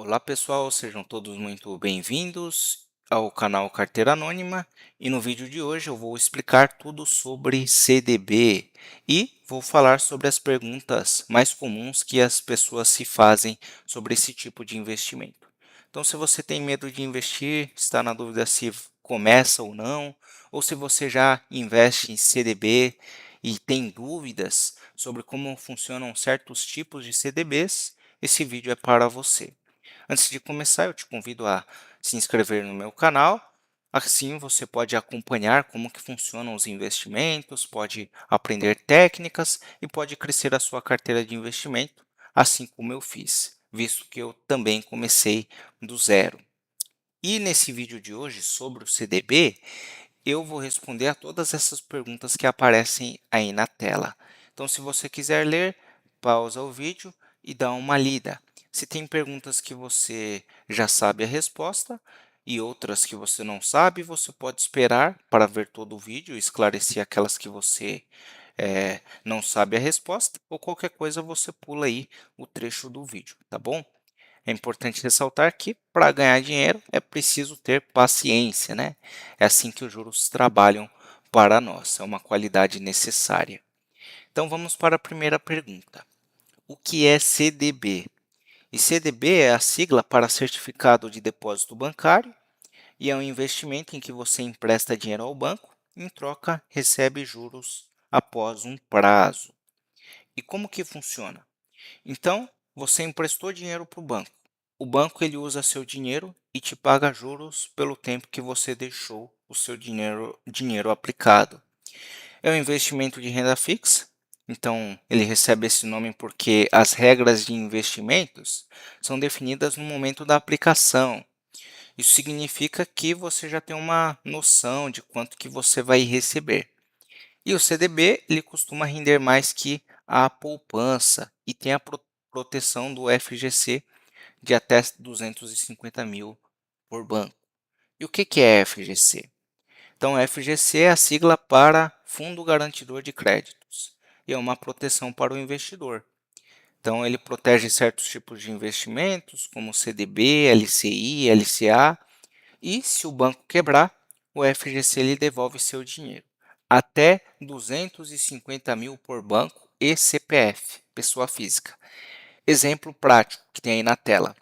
Olá pessoal, sejam todos muito bem-vindos ao canal Carteira Anônima e no vídeo de hoje eu vou explicar tudo sobre CDB e vou falar sobre as perguntas mais comuns que as pessoas se fazem sobre esse tipo de investimento. Então, se você tem medo de investir, está na dúvida se começa ou não, ou se você já investe em CDB e tem dúvidas sobre como funcionam certos tipos de CDBs, esse vídeo é para você. Antes de começar, eu te convido a se inscrever no meu canal. Assim, você pode acompanhar como que funcionam os investimentos, pode aprender técnicas e pode crescer a sua carteira de investimento, assim como eu fiz, visto que eu também comecei do zero. E nesse vídeo de hoje sobre o CDB, eu vou responder a todas essas perguntas que aparecem aí na tela. Então, se você quiser ler, pausa o vídeo e dá uma lida. Se tem perguntas que você já sabe a resposta e outras que você não sabe, você pode esperar para ver todo o vídeo e esclarecer aquelas que você não sabe a resposta, ou qualquer coisa você pula aí o trecho do vídeo, tá bom? É importante ressaltar que, para ganhar dinheiro, é preciso ter paciência, né? É assim que os juros trabalham para nós, é uma qualidade necessária. Então, vamos para a primeira pergunta. O que é CDB? E CDB é a sigla para Certificado de Depósito Bancário e é um investimento em que você empresta dinheiro ao banco e, em troca, recebe juros após um prazo. E como que funciona? Então, você emprestou dinheiro para o banco. O banco ele usa seu dinheiro e te paga juros pelo tempo que você deixou o seu dinheiro aplicado. É um investimento de renda fixa, então ele recebe esse nome porque as regras de investimentos são definidas no momento da aplicação. Isso significa que você já tem uma noção de quanto que você vai receber. E o CDB ele costuma render mais que a poupança e tem a proteção do FGC de até 250 mil por banco. E o que é FGC? Então, FGC é a sigla para Fundo Garantidor de Créditos e é uma proteção para o investidor. Então, ele protege certos tipos de investimentos, como CDB, LCI, LCA, e se o banco quebrar, o FGC lhe devolve seu dinheiro. Até 250 mil por banco e CPF, pessoa física. Exemplo prático que tem aí na tela.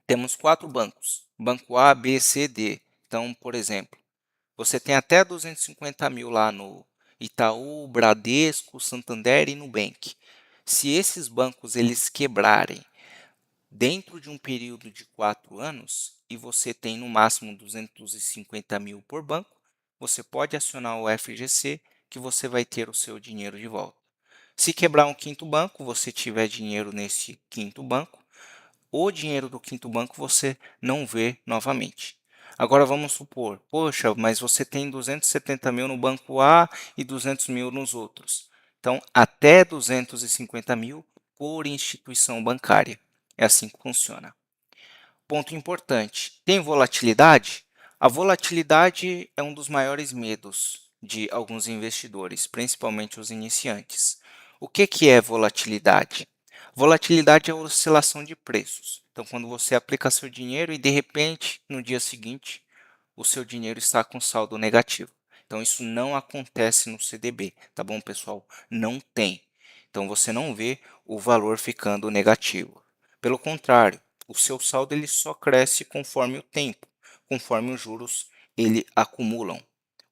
Temos 4 bancos, banco A, B, C, D. Então, por exemplo, você tem até 250 mil lá no Itaú, Bradesco, Santander e Nubank. Se esses bancos eles quebrarem dentro de um período de 4 anos e você tem no máximo 250 mil por banco, você pode acionar o FGC que você vai ter o seu dinheiro de volta. Se quebrar um quinto banco, você tiver dinheiro nesse quinto banco, o dinheiro do quinto banco você não vê novamente. Agora vamos supor, poxa, mas você tem 270 mil no banco A e 200 mil nos outros. Então, até 250 mil por instituição bancária. É assim que funciona. Ponto importante, tem volatilidade? A volatilidade é um dos maiores medos de alguns investidores, principalmente os iniciantes. O que é volatilidade? Volatilidade é a oscilação de preços. Então, quando você aplica seu dinheiro e, de repente, no dia seguinte, o seu dinheiro está com saldo negativo. Então, isso não acontece no CDB, tá bom, pessoal? Não tem. Então, você não vê o valor ficando negativo. Pelo contrário, o seu saldo ele só cresce conforme o tempo, conforme os juros ele acumulam.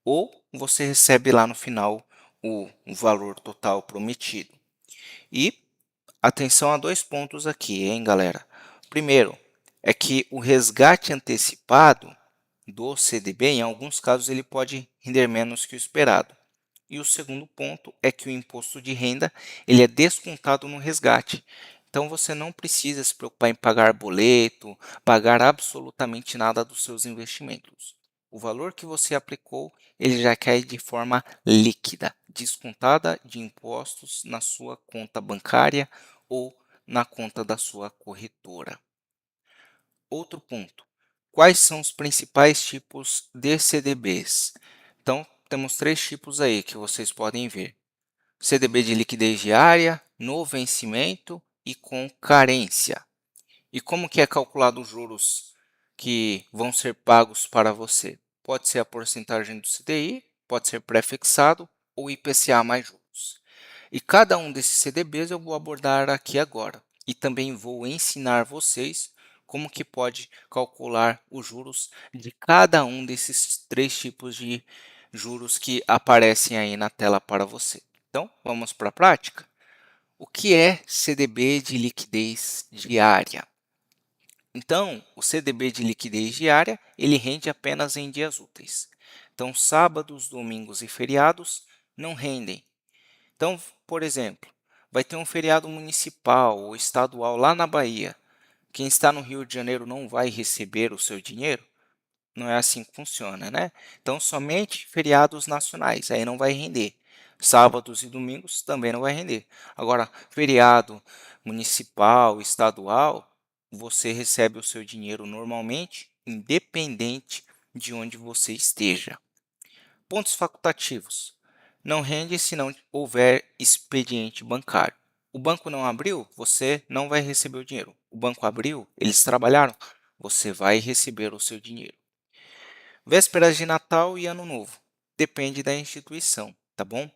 Ou você recebe lá no final o valor total prometido. E atenção a 2 pontos aqui, hein, galera? Primeiro, é que o resgate antecipado do CDB, em alguns casos, ele pode render menos que o esperado. E o segundo ponto é que o imposto de renda ele é descontado no resgate. Então, você não precisa se preocupar em pagar boleto, pagar absolutamente nada dos seus investimentos. O valor que você aplicou, ele já cai de forma líquida, descontada de impostos na sua conta bancária ou na conta da sua corretora. Outro ponto, quais são os principais tipos de CDBs? Então, temos 3 tipos aí que vocês podem ver. CDB de liquidez diária, no vencimento e com carência. E como que é calculado os juros que vão ser pagos para você? Pode ser a porcentagem do CDI, pode ser pré-fixado ou IPCA mais juros. E cada um desses CDBs eu vou abordar aqui agora. E também vou ensinar vocês como que pode calcular os juros de cada um desses três tipos de juros que aparecem aí na tela para você. Então, vamos para a prática? O que é CDB de liquidez diária? Então, o CDB de liquidez diária, ele rende apenas em dias úteis. Então, sábados, domingos e feriados não rendem. Então, por exemplo, vai ter um feriado municipal ou estadual lá na Bahia. Quem está no Rio de Janeiro não vai receber o seu dinheiro? Não é assim que funciona, né? Então, somente feriados nacionais, aí não vai render. Sábados e domingos também não vai render. Agora, feriado municipal, estadual, você recebe o seu dinheiro normalmente, independente de onde você esteja. Pontos facultativos. Não rende se não houver expediente bancário. O banco não abriu, você não vai receber o dinheiro. O banco abriu, eles trabalharam, você vai receber o seu dinheiro. Vésperas de Natal e Ano Novo. Depende da instituição, tá bom?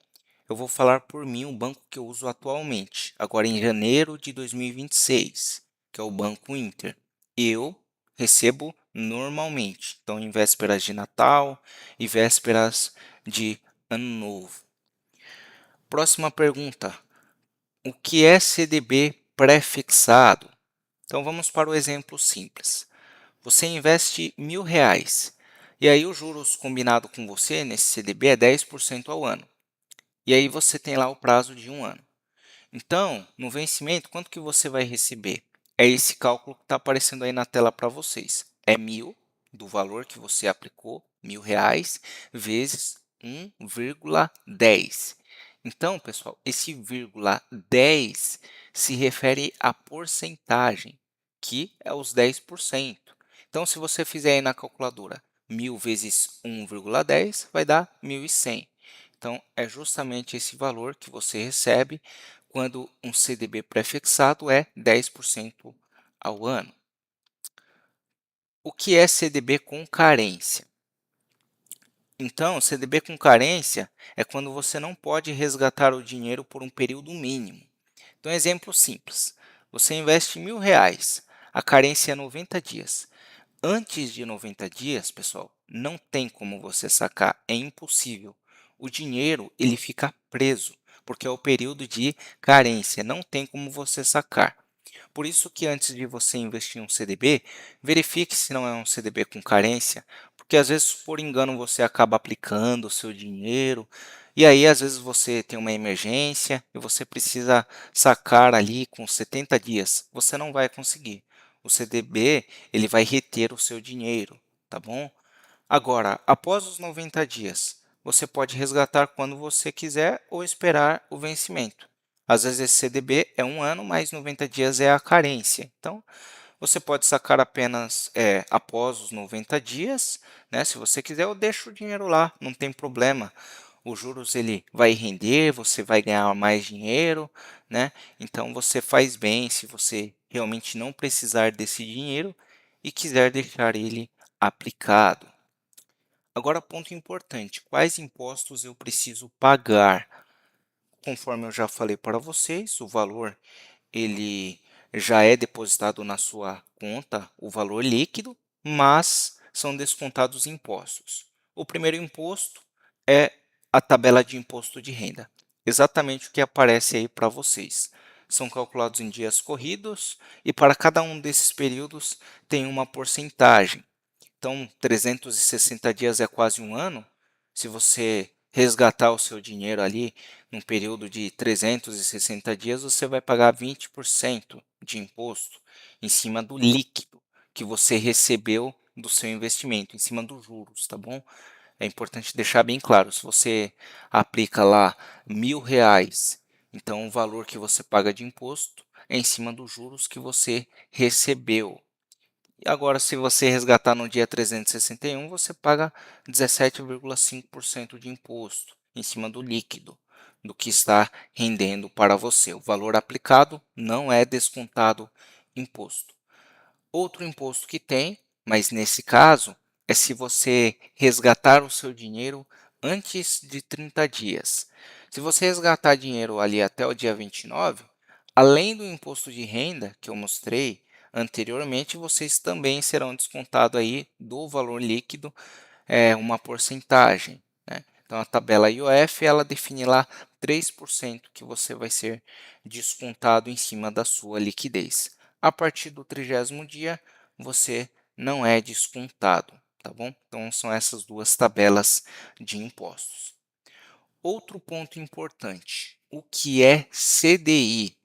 Eu vou falar por mim o banco que eu uso atualmente, agora em janeiro de 2026, que é o Banco Inter. Eu recebo normalmente, então em vésperas de Natal e vésperas de Ano Novo. Próxima pergunta. O que é CDB pré-fixado? Então vamos para o exemplo simples. Você investe R$ 1.000 e aí os juros combinado com você nesse CDB é 10% ao ano. E aí você tem lá o prazo de um ano. Então, no vencimento, quanto que você vai receber? É esse cálculo que está aparecendo aí na tela para vocês. É 1.000 do valor que você aplicou, R$ 1.000, vezes 1,10. Então, pessoal, esse vírgula 10 se refere à porcentagem, que é os 10%. Então, se você fizer aí na calculadora 1.000 vezes 1,10, vai dar 1.100. Então, é justamente esse valor que você recebe quando um CDB pré-fixado é 10% ao ano. O que é CDB com carência? Então, CDB com carência é quando você não pode resgatar o dinheiro por um período mínimo. Então, exemplo simples. Você investe R$ 1.000, a carência é 90 dias. Antes de 90 dias, pessoal, não tem como você sacar, é impossível. O dinheiro ele fica preso, porque é o período de carência, não tem como você sacar. Por isso que antes de você investir em um CDB, verifique se não é um CDB com carência, porque às vezes por engano você acaba aplicando o seu dinheiro, e aí às vezes você tem uma emergência e você precisa sacar ali com 70 dias. Você não vai conseguir. O CDB ele vai reter o seu dinheiro, tá bom? Agora, após os 90 dias, você pode resgatar quando você quiser ou esperar o vencimento. Às vezes esse CDB é um ano, mas 90 dias é a carência. Então, você pode sacar apenas após os 90 dias, né? Se você quiser, eu deixo o dinheiro lá, não tem problema. Os juros ele vai render, você vai ganhar mais dinheiro, né? Então, você faz bem se você realmente não precisar desse dinheiro e quiser deixar ele aplicado. Agora, ponto importante: quais impostos eu preciso pagar? Conforme eu já falei para vocês, o valor ele já é depositado na sua conta, o valor líquido, mas são descontados impostos. O primeiro imposto é a tabela de imposto de renda, exatamente o que aparece aí para vocês. São calculados em dias corridos e para cada um desses períodos tem uma porcentagem. Então, 360 dias é quase um ano. Se você resgatar o seu dinheiro ali num período de 360 dias, você vai pagar 20% de imposto em cima do líquido que você recebeu do seu investimento, em cima dos juros, tá bom? É importante deixar bem claro, se você aplica lá R$ 1.000, então o valor que você paga de imposto é em cima dos juros que você recebeu. E agora, se você resgatar no dia 361, você paga 17,5% de imposto em cima do líquido, do que está rendendo para você. O valor aplicado não é descontado imposto. Outro imposto que tem, mas nesse caso, é se você resgatar o seu dinheiro antes de 30 dias. Se você resgatar dinheiro ali até o dia 29, além do imposto de renda que eu mostrei anteriormente, vocês também serão descontados aí do valor líquido uma porcentagem, né? Então, a tabela IOF, ela define lá 3% que você vai ser descontado em cima da sua liquidez. A partir do 30º dia, você não é descontado, tá bom? Então, são essas duas tabelas de impostos. Outro ponto importante, o que é CDI?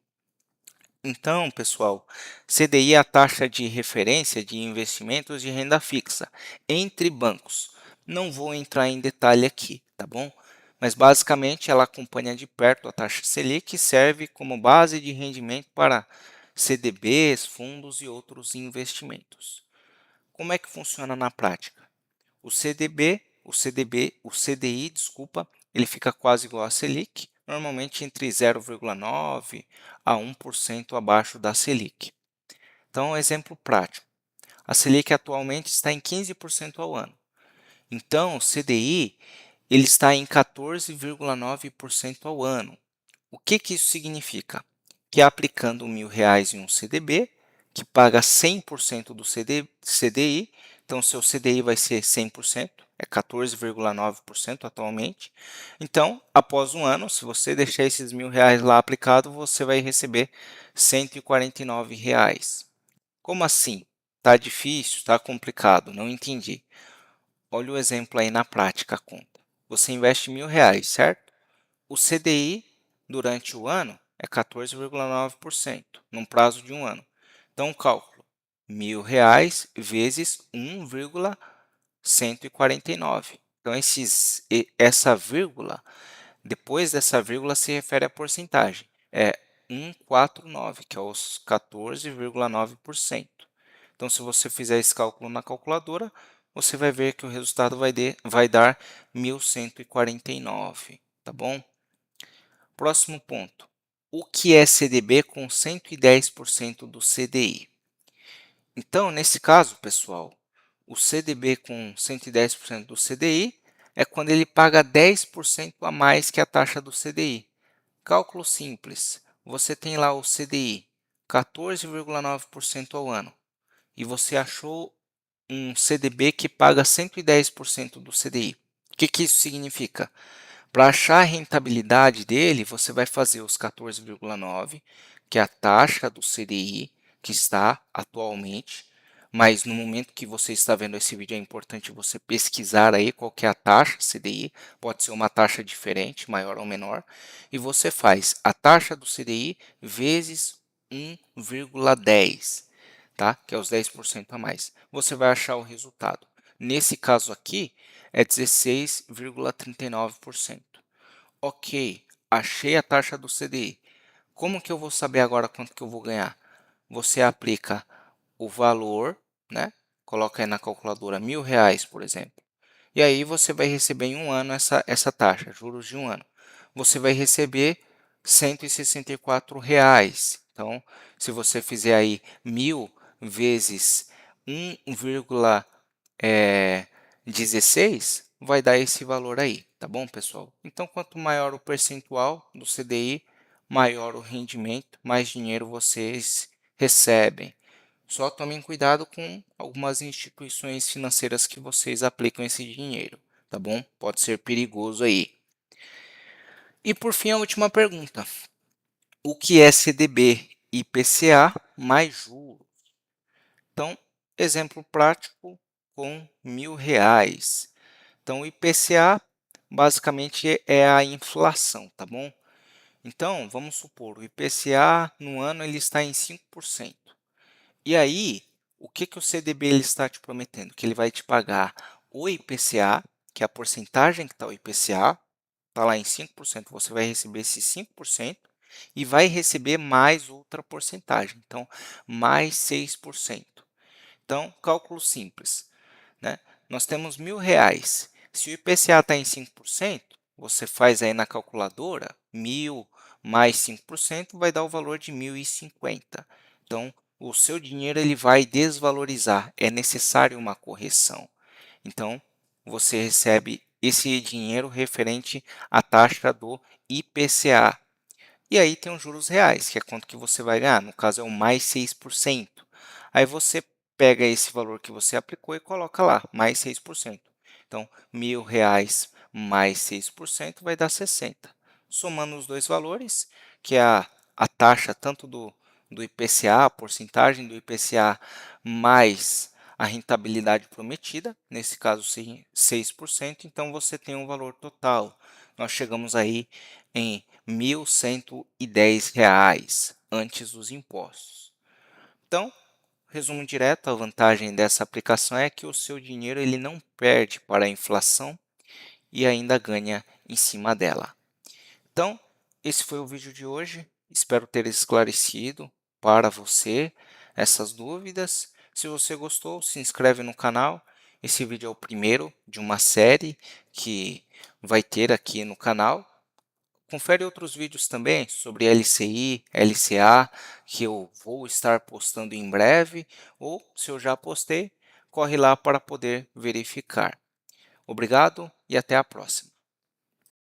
Então, pessoal, CDI é a taxa de referência de investimentos de renda fixa entre bancos. Não vou entrar em detalhe aqui, tá bom? Mas basicamente ela acompanha de perto a taxa Selic e serve como base de rendimento para CDBs, fundos e outros investimentos. Como é que funciona na prática? O CDI, desculpa, ele fica quase igual a Selic, normalmente entre 0,9% a 1% abaixo da Selic. Então, exemplo prático, a Selic atualmente está em 15% ao ano. Então, o CDI ele está em 14,9% ao ano. O que isso significa? Que aplicando R$ 1.000 em um CDB, que paga 100% do CDI, então seu CDI vai ser 100%, é 14,9% atualmente. Então, após um ano, se você deixar esses R$ 1.000 lá aplicado, você vai receber R$ 149. Como assim? Está difícil? Está complicado? Não entendi. Olha o exemplo aí na prática, a conta. Você investe R$ 1.000, certo? O CDI, durante o ano, é 14,9%, num prazo de um ano. Então, o cálculo, R$ 1.000 vezes 1,149. Então, essa vírgula, depois dessa vírgula, se refere à porcentagem. É 149, que é os 14,9%. Então, se você fizer esse cálculo na calculadora, você vai ver que o resultado vai dar 1.149, tá bom? Próximo ponto. O que é CDB com 110% do CDI? Então, nesse caso, pessoal, o CDB com 110% do CDI é quando ele paga 10% a mais que a taxa do CDI. Cálculo simples. Você tem lá o CDI 14,9% ao ano e você achou um CDB que paga 110% do CDI. O que isso significa? Para achar a rentabilidade dele, você vai fazer os 14,9, que é a taxa do CDI que está atualmente, mas no momento que você está vendo esse vídeo é importante você pesquisar aí qual que é a taxa CDI, pode ser uma taxa diferente, maior ou menor, e você faz a taxa do CDI vezes 1,10, tá? Que é os 10% a mais. Você vai achar o resultado. Nesse caso aqui, é 16,39%. Ok, achei a taxa do CDI. Como que eu vou saber agora quanto que eu vou ganhar? Você aplica o valor, né? Coloca aí na calculadora R$ 1.000, por exemplo. E aí você vai receber em um ano essa taxa, juros de um ano. Você vai receber R$ 164. Então, se você fizer aí 1.000 vezes 1,16, vai dar esse valor aí, tá bom, pessoal? Então, quanto maior o percentual do CDI, maior o rendimento, mais dinheiro vocês recebem. Só tomem cuidado com algumas instituições financeiras que vocês aplicam esse dinheiro, tá bom? Pode ser perigoso aí. E por fim, a última pergunta. O que é CDB? IPCA mais juros. Então, exemplo prático com R$ 1.000. Então, o IPCA basicamente é a inflação, tá bom? Então, vamos supor, o IPCA no ano ele está em 5%. E aí, o que o CDB ele está te prometendo? Que ele vai te pagar o IPCA, que é a porcentagem que está o IPCA, está lá em 5%, você vai receber esse 5% e vai receber mais outra porcentagem, então, mais 6%. Então, cálculo simples, né? Nós temos R$ 1.000. Se o IPCA está em 5%, você faz aí na calculadora, 1.000 mais 5% vai dar o valor de 1.050. Então, o seu dinheiro ele vai desvalorizar, é necessário uma correção. Então, você recebe esse dinheiro referente à taxa do IPCA. E aí tem os juros reais, que é quanto que você vai ganhar, no caso é o mais 6%. Aí você pega esse valor que você aplicou e coloca lá, mais 6%. Então, R$ 1.000 mais 6% vai dar 60. Somando os dois valores, que é a taxa tanto do IPCA, a porcentagem do IPCA, mais a rentabilidade prometida, nesse caso 6%, então você tem um valor total. Nós chegamos aí em R$ 1.110 antes dos impostos. Então, resumo direto, a vantagem dessa aplicação é que o seu dinheiro ele não perde para a inflação e ainda ganha em cima dela. Então, esse foi o vídeo de hoje. Espero ter esclarecido para você essas dúvidas. Se você gostou, se inscreve no canal. Esse vídeo é o primeiro de uma série que vai ter aqui no canal. Confere outros vídeos também sobre LCI, LCA, que eu vou estar postando em breve, ou se eu já postei, corre lá para poder verificar. Obrigado e até a próxima.